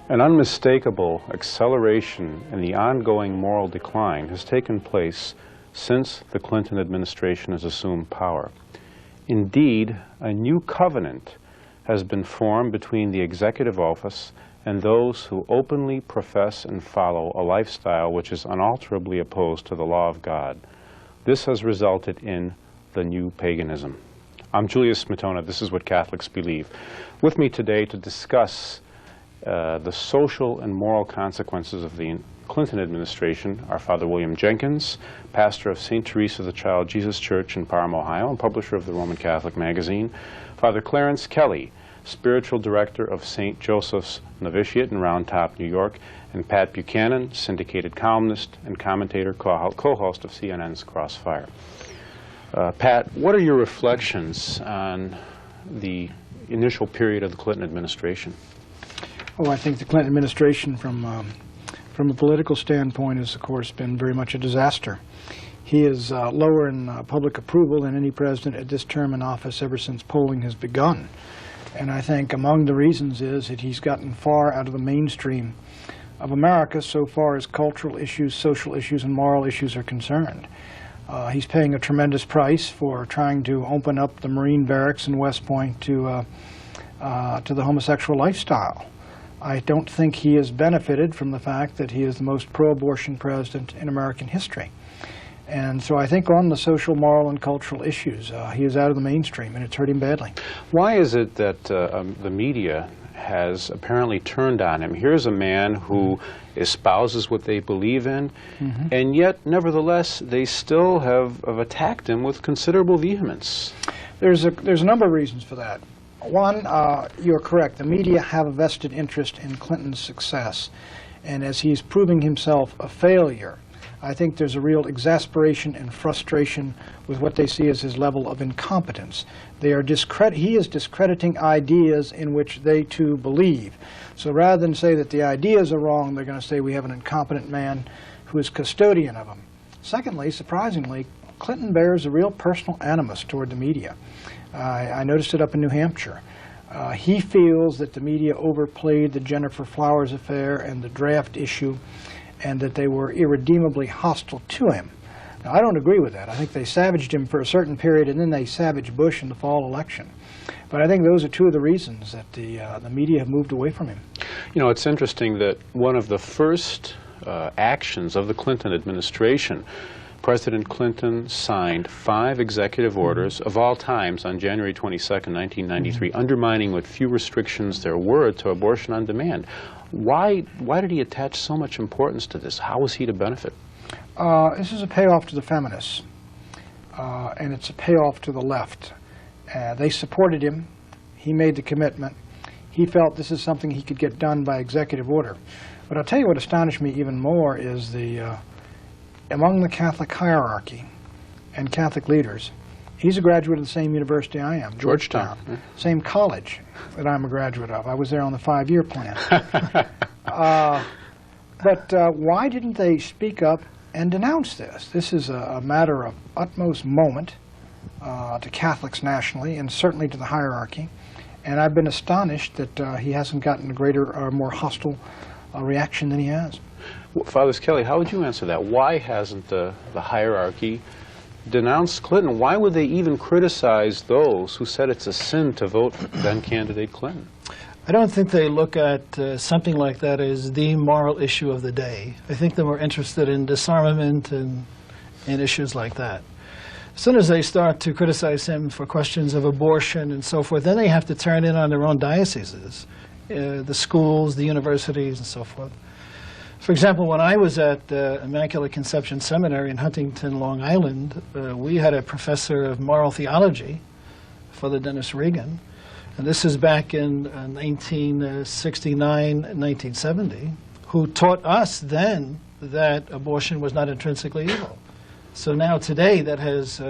An unmistakable acceleration in the ongoing moral decline has taken place since the Clinton administration has assumed power. Indeed, a new covenant has been formed between the executive office and those who openly profess and follow a lifestyle which is unalterably opposed to the law of God. This has resulted in the new paganism. I'm Julius Smetona. This is what Catholics believe. With me today to discuss the social and moral consequences of the Clinton administration are Father William Jenkins, pastor of St. Teresa of the Child Jesus Church in Parham, Ohio, and publisher of the Roman Catholic magazine; Father Clarence Kelly, spiritual director of St. Joseph's Novitiate in Round Top, New York; and Pat Buchanan, syndicated columnist and commentator, co-host of CNN's Crossfire. Pat, what are your reflections on the initial period of the Clinton administration? Oh, I think the Clinton administration, from a political standpoint, has, of course, been very much a disaster. He is lower in public approval than any president at this term in office ever since polling has begun. And I think among the reasons is that he's gotten far out of the mainstream of America so far as cultural issues, social issues, and moral issues are concerned. He's paying a tremendous price for trying to open up the Marine barracks in West Point to the homosexual lifestyle. I don't think he has benefited from the fact that he is the most pro-abortion president in American history. And so I think on the social, moral, and cultural issues, he is out of the mainstream, and it's hurt him badly. Why is it that the media has apparently turned on him? Here's a man who espouses what they believe in, and yet, nevertheless, they still have attacked him with considerable vehemence. There's a number of reasons for that. One, you're correct. The media have a vested interest in Clinton's success. And as he's proving himself a failure, I think there's a real exasperation and frustration with what they see as his level of incompetence. He is discrediting ideas in which they too believe. So rather than say that the ideas are wrong, they're going to say we have an incompetent man who is custodian of them. Secondly, surprisingly, Clinton bears a real personal animus toward the media. I noticed it up in New Hampshire. He feels that the media overplayed the Jennifer Flowers affair and the draft issue, and that they were irredeemably hostile to him. Now, I don't agree with that. I think they savaged him for a certain period, and then they savaged Bush in the fall election. But I think those are two of the reasons that the media have moved away from him. You know, it's interesting that one of the first actions of the Clinton administration, President Clinton signed 5 executive orders of all times on January 22nd, 1993, undermining what few restrictions there were to abortion on demand. Why did he attach so much importance to this? How was he to benefit? This is a payoff to the feminists, and it's a payoff to the left. They supported him. He made the commitment. He felt this is something he could get done by executive order. But I'll tell you what astonished me even more is among the Catholic hierarchy and Catholic leaders, he's a graduate of the same university I am, Georgetown. Same college that I'm a graduate of. I was there on the 5-year plan. But why didn't they speak up and denounce this? This is a matter of utmost moment to Catholics nationally and certainly to the hierarchy. And I've been astonished that he hasn't gotten a greater or more hostile reaction than he has. Well, Father Kelly, how would you answer that? Why hasn't the hierarchy denounced Clinton? Why would they even criticize those who said it's a sin to vote for then-candidate Clinton? I don't think they look at something like that as the moral issue of the day. I think they're more interested in disarmament and issues like that. As soon as they start to criticize him for questions of abortion and so forth, then they have to turn in on their own dioceses, the schools, the universities, and so forth. For example, when I was at Immaculate Conception Seminary in Huntington, Long Island, we had a professor of moral theology, Father Dennis Regan, and this is back in 1969, 1970, who taught us then that abortion was not intrinsically evil. So now today that has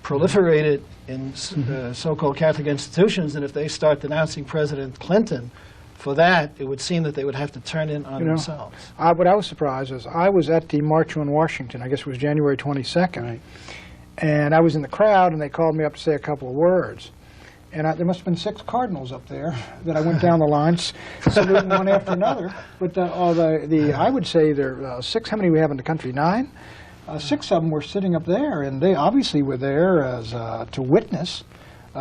proliferated in so-called Catholic institutions, and if they start denouncing President Clinton for that, it would seem that they would have to turn in on themselves. What I was surprised is I was at the March on Washington, I guess it was January 22nd, and I was in the crowd, and they called me up to say a couple of words. And there must have been 6 cardinals up there that I went down the lines, saluting one after another. But I would say there are 6. How many we have in the country? 9. 6 of them were sitting up there, and they obviously were there as to witness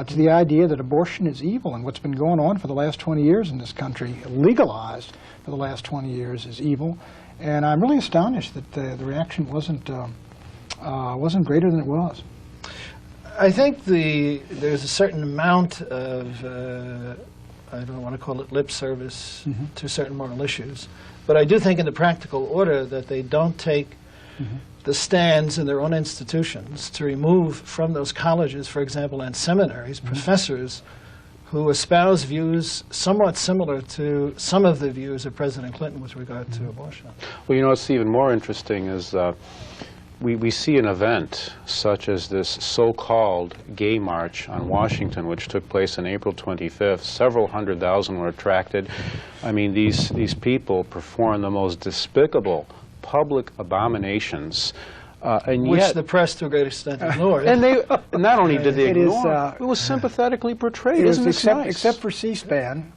to the idea that abortion is evil, and what's been going on for the last 20 years in this country, legalized for the last 20 years, is evil. And I'm really astonished that the reaction wasn't greater than it was. I think there's a certain amount of, I don't want to call it lip service to certain moral issues, but I do think in the practical order that they don't take the stands in their own institutions to remove from those colleges, for example, and seminaries, professors who espouse views somewhat similar to some of the views of President Clinton with regard to abortion. Well, you know, what's even more interesting is we see an event such as this so-called gay march on Washington, which took place on April 25th. Several 100,000 were attracted. I mean, these people perform the most despicable public abominations, and which yet the press to a great extent ignored. and they not only did they ignore, it was sympathetically portrayed. Is Isn't this nice? except for C-SPAN,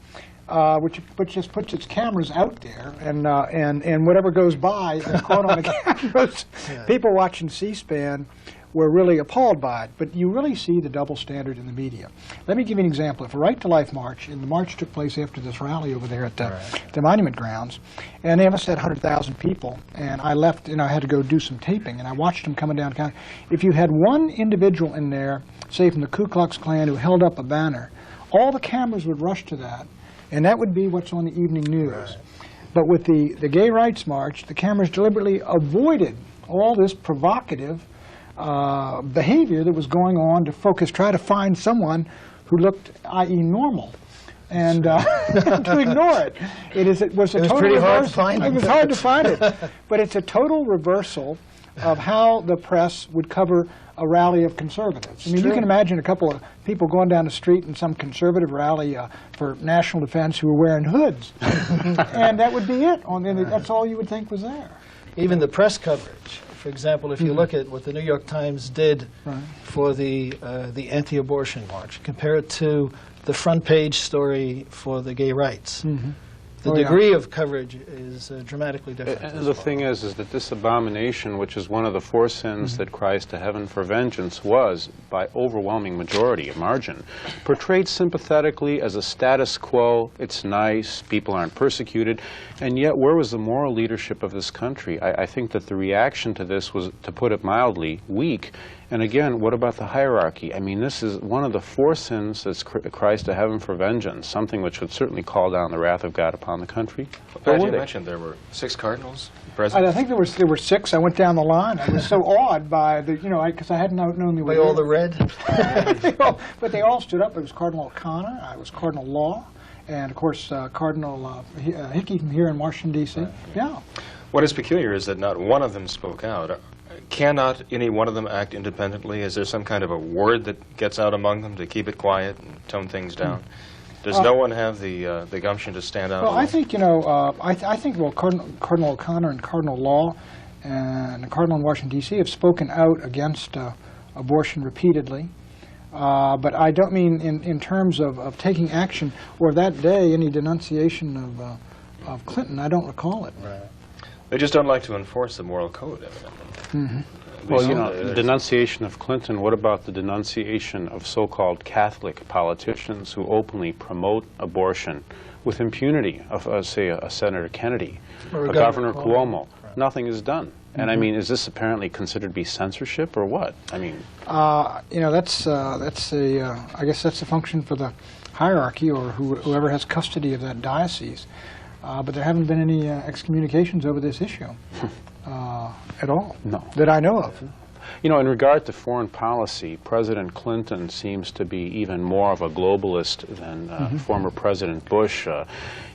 which just puts its cameras out there, and whatever goes by is caught on the cameras. Yeah. People watching C-SPAN were really appalled by it, but you really see the double standard in the media. Let me give you an example. If a Right to Life march, and the march took place after this rally over there at the Monument Grounds, and they must have had 100,000 people, and I left, I had to go do some taping, and I watched them coming down the county. If you had one individual in there, say from the Ku Klux Klan, who held up a banner, all the cameras would rush to that, and that would be what's on the evening news. Right. But with the Gay Rights March, the cameras deliberately avoided all this provocative behavior that was going on to try to find someone who looked, i.e., normal, and to ignore it. It was pretty hard to find it. It was hard to find it, but it's a total reversal of how the press would cover a rally of conservatives. I mean, you can imagine a couple of people going down the street in some conservative rally for national defense who were wearing hoods, and that would be it. That's all you would think was there. Even the press coverage. For example, if you look at what the New York Times did for the anti-abortion march, compare it to the front page story for the gay rights. The degree of coverage is dramatically different. And the thing is that this abomination, which is one of the 4 sins that cries to heaven for vengeance, was, by overwhelming majority, a margin, portrayed sympathetically as a status quo. It's nice, people aren't persecuted, and yet where was the moral leadership of this country? I think that the reaction to this was, to put it mildly, weak. And again, what about the hierarchy? I mean, this is one of the 4 sins that cries to heaven for vengeance, something which would certainly call down the wrath of God upon the country. As you mentioned, there were 6 cardinals present. I think there were 6. I went down the line. I was so awed by because I hadn't known they were By all the red? But they all stood up. It was Cardinal O'Connor, I was Cardinal Law, and of course Cardinal Hickey from here in Washington, D.C. Right. Yeah. What is peculiar is that not one of them spoke out. Cannot any one of them act independently? Is there some kind of a word that gets out among them to keep it quiet and tone things down? Does no one have the gumption to stand out? Well, I think I think Cardinal O'Connor and Cardinal Law and the Cardinal in Washington D.C. have spoken out against abortion repeatedly. But I don't mean in terms of taking action or that day any denunciation of Clinton. I don't recall it. Right. They just don't like to enforce the moral code, evidently. Well, denunciation of Clinton, what about the denunciation of so-called Catholic politicians who openly promote abortion with impunity of, say, a Senator Kennedy, or Governor Cuomo? Right. Nothing is done. And I mean, is this apparently considered to be censorship or what? I mean, that's I guess that's a function for the hierarchy or whoever has custody of that diocese. But there haven't been any excommunications over this issue at all. No. That I know of. You know, in regard to foreign policy, President Clinton seems to be even more of a globalist than former President Bush.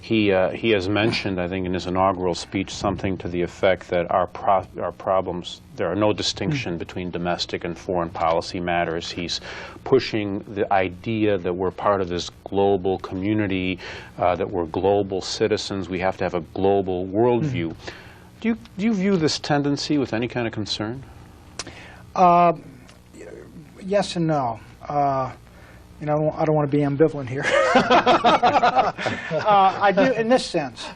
He has mentioned, I think, in his inaugural speech something to the effect that our problems, there are no distinction between domestic and foreign policy matters. He's pushing the idea that we're part of this global community, that we're global citizens, we have to have a global worldview. Do you view this tendency with any kind of concern? Yes and no. You know, I don't want to be ambivalent here. I do, in this sense.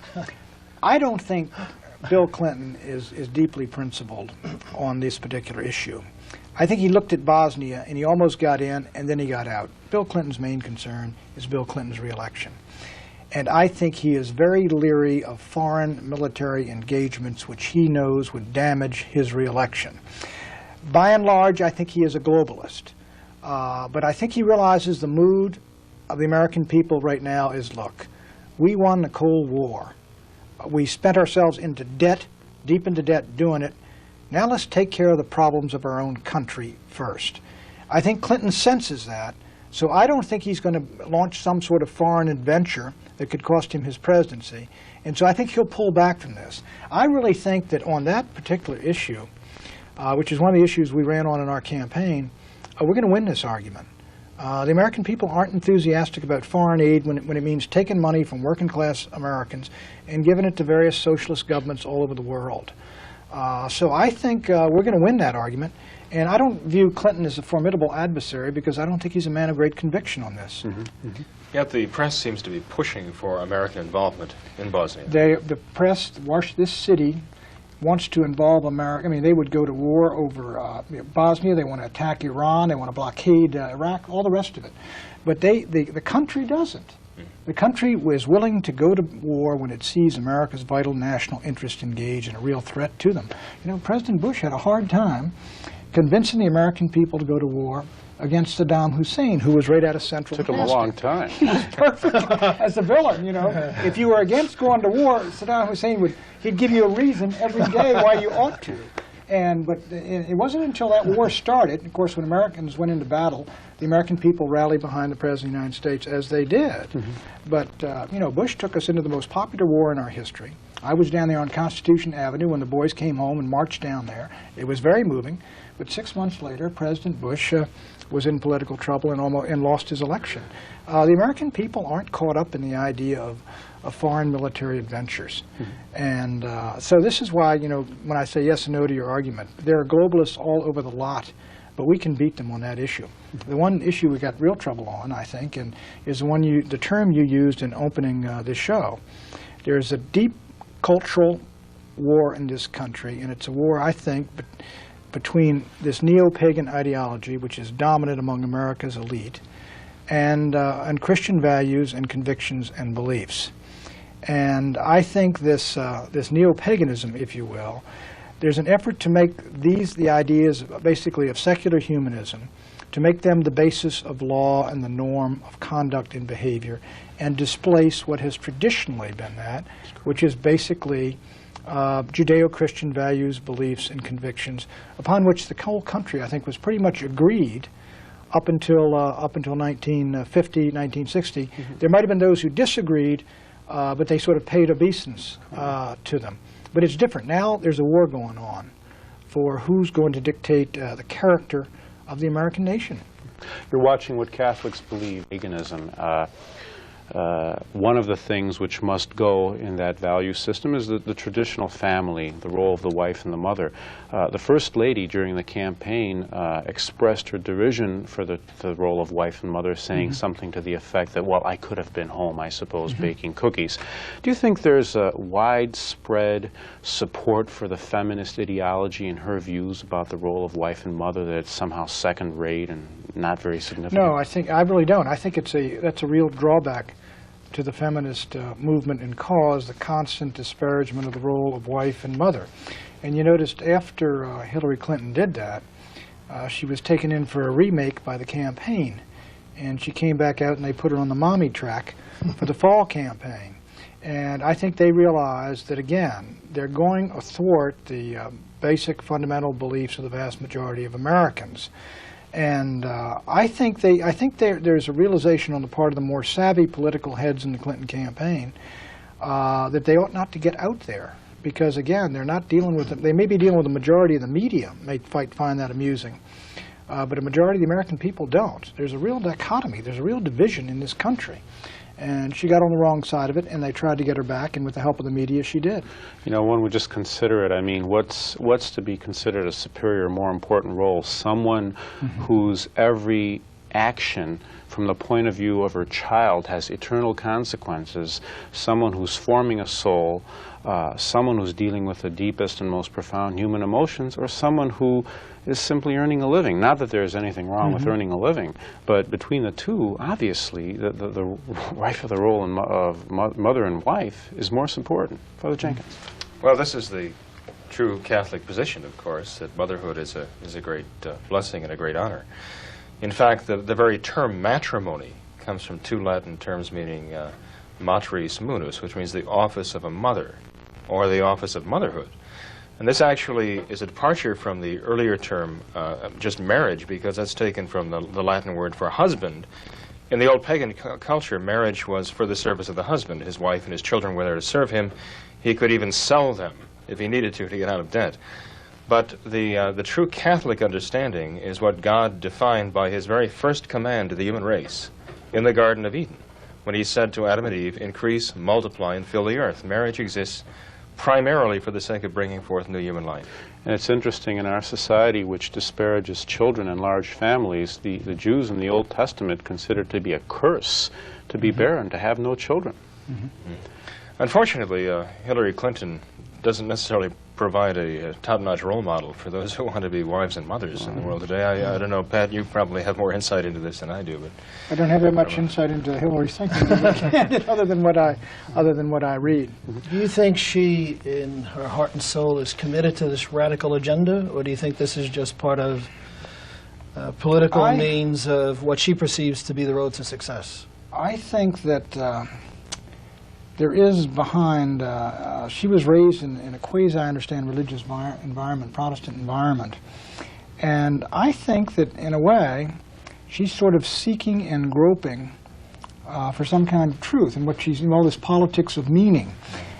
I don't think Bill Clinton is deeply principled on this particular issue. I think he looked at Bosnia and he almost got in and then he got out. Bill Clinton's main concern is Bill Clinton's reelection. And I think he is very leery of foreign military engagements which he knows would damage his reelection. By and large, I think he is a globalist. But I think he realizes the mood of the American people right now is, look, we won the Cold War. We spent ourselves into debt, deep into debt doing it. Now let's take care of the problems of our own country first. I think Clinton senses that, so I don't think he's going to launch some sort of foreign adventure that could cost him his presidency. And so I think he'll pull back from this. I really think that on that particular issue, which is one of the issues we ran on in our campaign, we're going to win this argument. The American people aren't enthusiastic about foreign aid when it means taking money from working class Americans and giving it to various socialist governments all over the world. So I think we're going to win that argument. And I don't view Clinton as a formidable adversary because I don't think he's a man of great conviction on this. Yet the press seems to be pushing for American involvement in Bosnia. The press, this city, wants to involve America. I mean, they would go to war over Bosnia. They want to attack Iran. They want to blockade Iraq, all the rest of it. But the country doesn't. The country was willing to go to war when it sees America's vital national interest engaged in a real threat to them. You know, President Bush had a hard time convincing the American people to go to war against Saddam Hussein, who was right out of Central Took him a long time. He was perfect as a villain, you know. If you were against going to war, Saddam Hussein he'd give you a reason every day why you ought to. But it wasn't until that war started, of course, when Americans went into battle, the American people rallied behind the President of the United States, as they did. But, you know, Bush took us into the most popular war in our history. I was down there on Constitution Avenue when the boys came home and marched down there. It was very moving. But 6 months later, President Bush was in political trouble and lost his election. The American people aren't caught up in the idea of foreign military adventures. And so this is why, you know, when I say yes and no to your argument, there are globalists all over the lot, but we can beat them on that issue. The one issue we got real trouble on, I think, and is the term you used in opening this show. There's a deep cultural war in this country, and it's a war, I think, between this neo-pagan ideology, which is dominant among America's elite, and Christian values and convictions and beliefs. And I think this neo-paganism, if you will, there's an effort to make the ideas basically of secular humanism, to make them the basis of law and the norm of conduct and behavior, and displace what has traditionally been that, which is basically Judeo-Christian values, beliefs, and convictions, upon which the whole country, I think, was pretty much agreed up until 1950, 1960. There might have been those who disagreed, but they sort of paid obeisance to them. But it's different. Now there's a war going on for who's going to dictate the character of the American nation. You're watching what Catholics believe, paganism. One of the things which must go in that value system is the traditional family, the role of the wife and the mother. The First Lady during the campaign expressed her derision for the role of wife and mother, saying something to the effect that, well, I could have been home, I suppose, baking cookies. Do you think there's a widespread support for the feminist ideology and her views about the role of wife and mother, that it's somehow second-rate and not very significant? No, I really don't. I think that's a real drawback to the feminist movement and cause, the constant disparagement of the role of wife and mother. And you noticed after Hillary Clinton did that, she was taken in for a remake by the campaign. And she came back out and they put her on the mommy track for the fall campaign. And I think they realized that, again, they're going athwart the basic fundamental beliefs of the vast majority of Americans. And I think there's a realization on the part of the more savvy political heads in the Clinton campaign that they ought not to get out there. Because, again, they're not dealing with they may be dealing with the majority of the media, may find that amusing. But a majority of the American people don't. There's a real dichotomy. There's a real division in this country. And she got on the wrong side of it, and they tried to get her back, and with the help of the media, she did. You know, one would just consider it. I mean, what's to be considered a superior, more important role? Someone whose every action from the point of view of her child has eternal consequences, someone who's forming a soul, someone who's dealing with the deepest and most profound human emotions, or someone who is simply earning a living. Not that there's anything wrong with earning a living, but between the two, obviously, the right of the role of mother and wife is more important. Father Jenkins. Well, this is the true Catholic position, of course, that motherhood is a great blessing and a great honor. In fact, the very term matrimony comes from two Latin terms meaning matris munus, which means the office of a mother, or the office of motherhood. And this actually is a departure from the earlier term, just marriage, because that's taken from the Latin word for husband. In the old pagan culture, marriage was for the service of the husband. His wife and his children were there to serve him. He could even sell them if he needed to get out of debt. But the true Catholic understanding is what God defined by his very first command to the human race in the Garden of Eden, when he said to Adam and Eve, increase, multiply, and fill the earth. Marriage exists primarily for the sake of bringing forth new human life. And it's interesting, in our society, which disparages children and large families, the Jews in the Old Testament considered to be a curse to be barren, to have no children. Unfortunately, Hillary Clinton doesn't necessarily provide a top-notch role model for those who want to be wives and mothers in the world today. I don't know, Pat, you probably have more insight into this than I do. But I don't have that much insight into Hillary's thinking other than what I read. Do you think she, in her heart and soul, is committed to this radical agenda, or do you think this is just part of political means of what she perceives to be the road to success? I think that there is behind, she was raised in a quasi-understand religious environment, Protestant environment. And I think that, in a way, she's sort of seeking and groping for some kind of truth in what she's, in all this politics of meaning.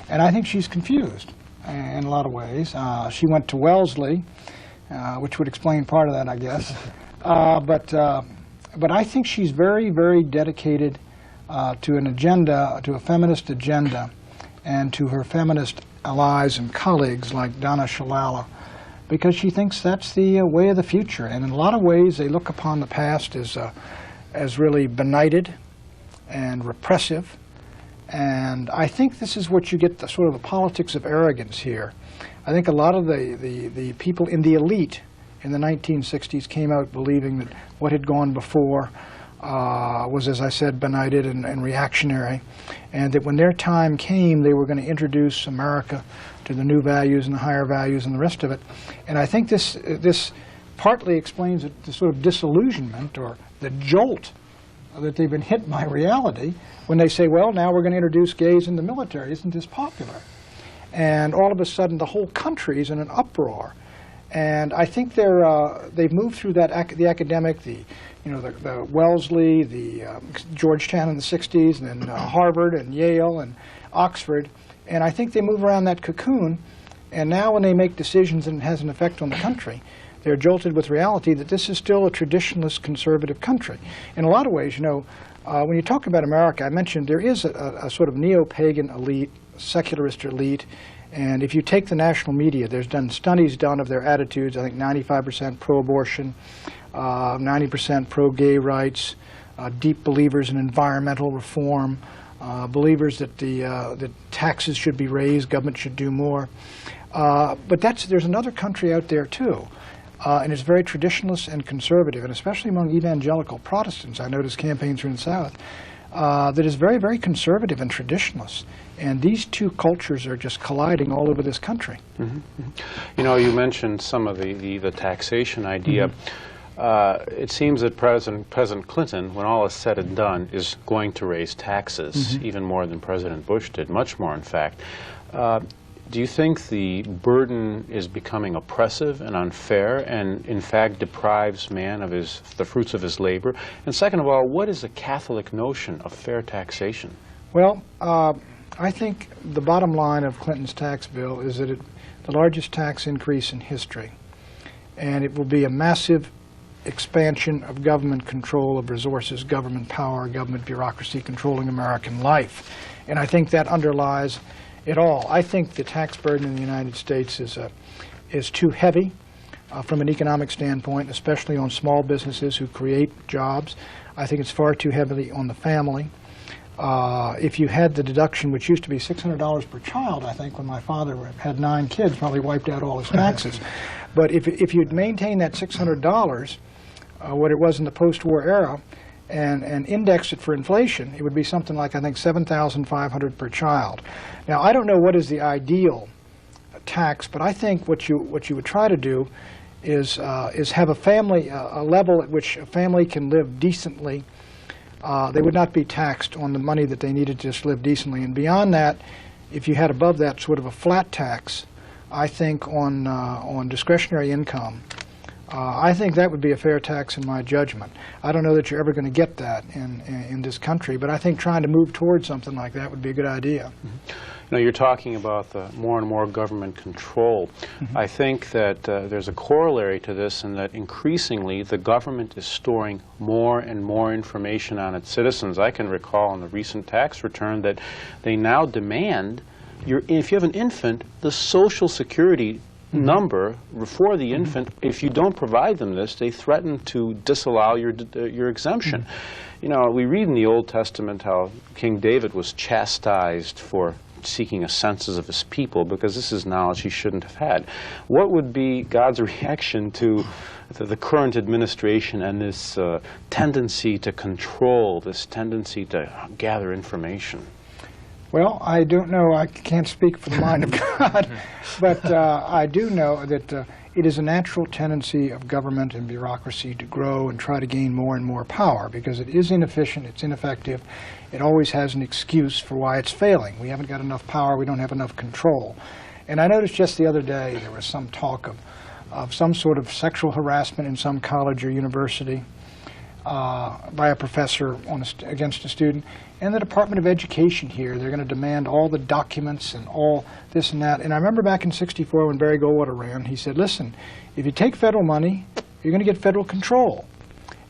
And I think she's confused in a lot of ways. She went to Wellesley, which would explain part of that, I guess. But I think she's very, very dedicated to an agenda, to a feminist agenda, and to her feminist allies and colleagues like Donna Shalala, because she thinks that's the way of the future. And in a lot of ways, they look upon the past as really benighted and repressive. And I think this is what you get, the sort of the politics of arrogance here. I think a lot of the people in the elite in the 1960s came out believing that what had gone before was, as I said, benighted and reactionary, and that when their time came, they were going to introduce America to the new values and the higher values and the rest of it. And I think this partly explains the sort of disillusionment or the jolt that they've been hit by reality when they say, well, now we're going to introduce gays in the military. Isn't this popular? And all of a sudden, the whole country is in an uproar. And I think they've moved through that the academic, the Wellesley, the Georgetown in the 60s, and then Harvard and Yale and Oxford. And I think they move around that cocoon, and now when they make decisions and it has an effect on the country, they're jolted with reality that this is still a traditionalist conservative country. In a lot of ways, when you talk about America, I mentioned there is a sort of neo-pagan elite, secularist elite. And if you take the national media, there's studies done of their attitudes. I think 95% pro-abortion, 90% pro-gay rights, deep believers in environmental reform, believers that that taxes should be raised, government should do more. But there's another country out there too, and it's very traditionalist and conservative, and especially among evangelical Protestants. I notice campaigns here in the South that is very, very conservative and traditionalist. And these two cultures are just colliding all over this country. You mentioned some of the taxation idea. It seems that President Clinton, when all is said and done, is going to raise taxes, even more than President Bush did, much more, in fact. Do you think the burden is becoming oppressive and unfair and, in fact, deprives man of the fruits of his labor? And second of all, what is the Catholic notion of fair taxation? Well, I think the bottom line of Clinton's tax bill is that the largest tax increase in history, and it will be a massive expansion of government control of resources, government power, government bureaucracy controlling American life. And I think that underlies it all. I think the tax burden in the United States is too heavy from an economic standpoint, especially on small businesses who create jobs. I think it's far too heavily on the family. If you had the deduction, which used to be $600 per child, I think, when my father had 9 kids, probably wiped out all his taxes. But if you'd maintain that $600, what it was in the post-war era, and index it for inflation, it would be something like, I think, $7,500 per child. Now, I don't know what is the ideal tax, but I think what you would try to do is have a family, a level at which a family can live decently. They would not be taxed on the money that they needed to just live decently. And beyond that, if you had above that sort of a flat tax, I think on discretionary income, I think that would be a fair tax in my judgment. I don't know that you're ever going to get that in this country, but I think trying to move towards something like that would be a good idea. Mm-hmm. You know, you're talking about the more and more government control. Mm-hmm. I think that there's a corollary to this in that increasingly the government is storing more and more information on its citizens. I can recall in the recent tax return that they now demand, if you have an infant, the Social Security number for the infant. If you don't provide them this, they threaten to disallow your exemption. You know, we read in the Old Testament how King David was chastised for seeking a census of his people because this is knowledge he shouldn't have had. What would be God's reaction to the current administration and this tendency to control, this tendency to gather information? Well, I don't know. I can't speak for the mind of God, but I do know that it is a natural tendency of government and bureaucracy to grow and try to gain more and more power because it is inefficient, it's ineffective, it always has an excuse for why it's failing. We haven't got enough power, we don't have enough control. And I noticed just the other day there was some talk of some sort of sexual harassment in some college or university by a professor against a student. And the Department of Education here, they're going to demand all the documents and all this and that. And I remember back in '64 when Barry Goldwater ran, he said, listen, if you take federal money, you're going to get federal control.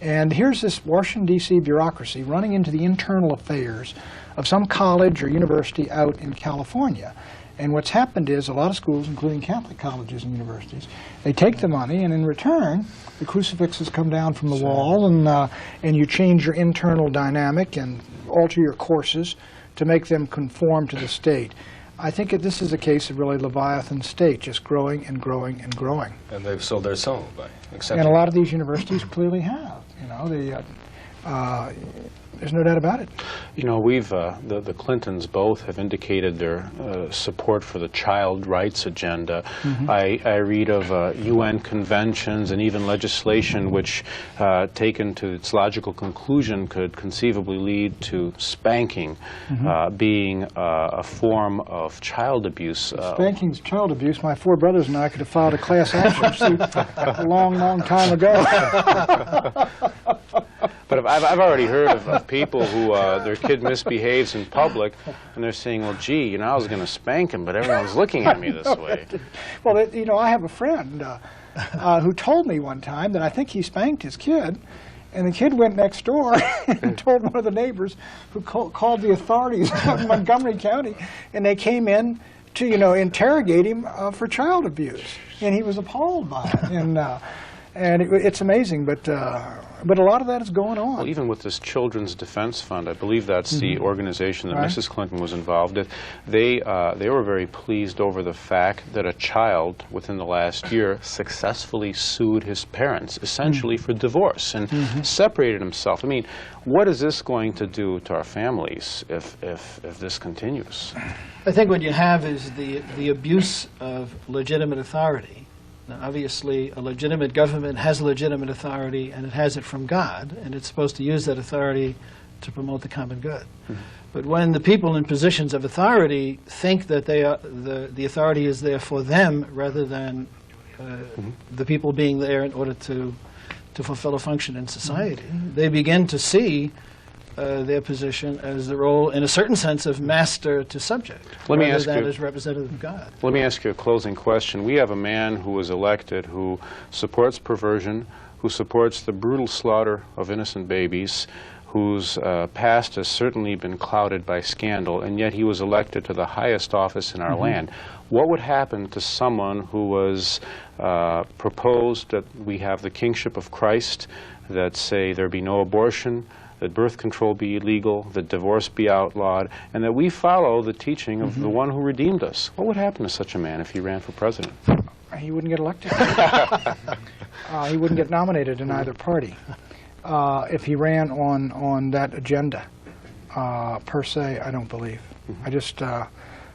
And here's this Washington, D.C. bureaucracy running into the internal affairs of some college or university out in California. And what's happened is a lot of schools, including Catholic colleges and universities, they take the money, and in return, the crucifixes come down from the wall, and you change your internal dynamic and alter your courses to make them conform to the state. I think this is a case of really Leviathan state, just growing and growing and growing. And they've sold their soul by accepting. And a lot of these universities clearly have. You know, there's no doubt about it. You know, the Clintons both have indicated their support for the child rights agenda. Mm-hmm. I read of UN conventions and even legislation which, taken to its logical conclusion, could conceivably lead to spanking being a form of child abuse. Spanking's child abuse. My 4 brothers and I could have filed a class action suit a long, long time ago. But I've already heard of people who their kid misbehaves in public, and they're saying, well, gee, you know, I was going to spank him, but everyone's looking at me this way. Well, you know, I have a friend who told me one time that I think he spanked his kid, and the kid went next door and told one of the neighbors who called the authorities in Montgomery County, and they came in to, you know, interrogate him for child abuse. And he was appalled by it. And it's amazing, but a lot of that is going on. Well, even with this Children's Defense Fund, I believe that's the organization that Mrs. Clinton was involved in. They were very pleased over the fact that a child within the last year successfully sued his parents, essentially for divorce, and separated himself. I mean, what is this going to do to our families if this continues? I think what you have is the abuse of legitimate authority. Now, obviously, a legitimate government has legitimate authority, and it has it from God, and it's supposed to use that authority to promote the common good. But when the people in positions of authority think that the authority is there for them rather than the people being there in order to fulfill a function in society, they begin to see their position as the role, in a certain sense, of master to subject, rather than as representative of God. Let me ask you a closing question. We have a man who was elected who supports perversion, who supports the brutal slaughter of innocent babies, whose past has certainly been clouded by scandal, and yet he was elected to the highest office in our land. What would happen to someone who was proposed that we have the kingship of Christ, that say there be no abortion, that birth control be illegal, that divorce be outlawed, and that we follow the teaching of the one who redeemed us? What would happen to such a man if he ran for president? He wouldn't get elected. He wouldn't get nominated in either party if he ran on that agenda. Per se, I don't believe.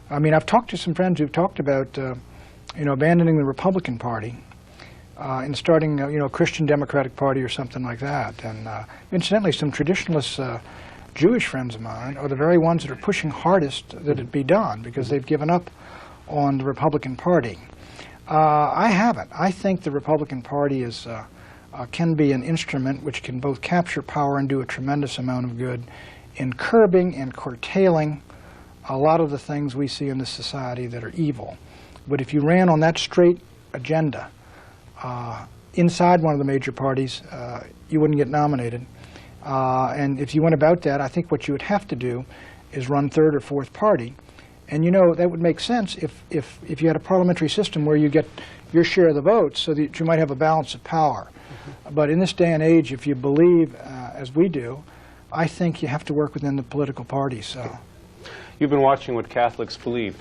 I mean, I've talked to some friends who've talked about, abandoning the Republican Party and starting, a Christian Democratic Party or something like that. And incidentally, some traditionalist Jewish friends of mine are the very ones that are pushing hardest that it be done, because they've given up on the Republican Party. I haven't. I think the Republican Party can be an instrument which can both capture power and do a tremendous amount of good in curbing and curtailing a lot of the things we see in this society that are evil. But if you ran on that straight agenda inside one of the major parties, you wouldn't get nominated. And if you went about that, I think what you would have to do is run third or fourth party. And that would make sense if you had a parliamentary system where you get your share of the votes, so that you might have a balance of power. But in this day and age, if you believe, as we do, I think you have to work within the political parties. So. You've been watching What Catholics Believe.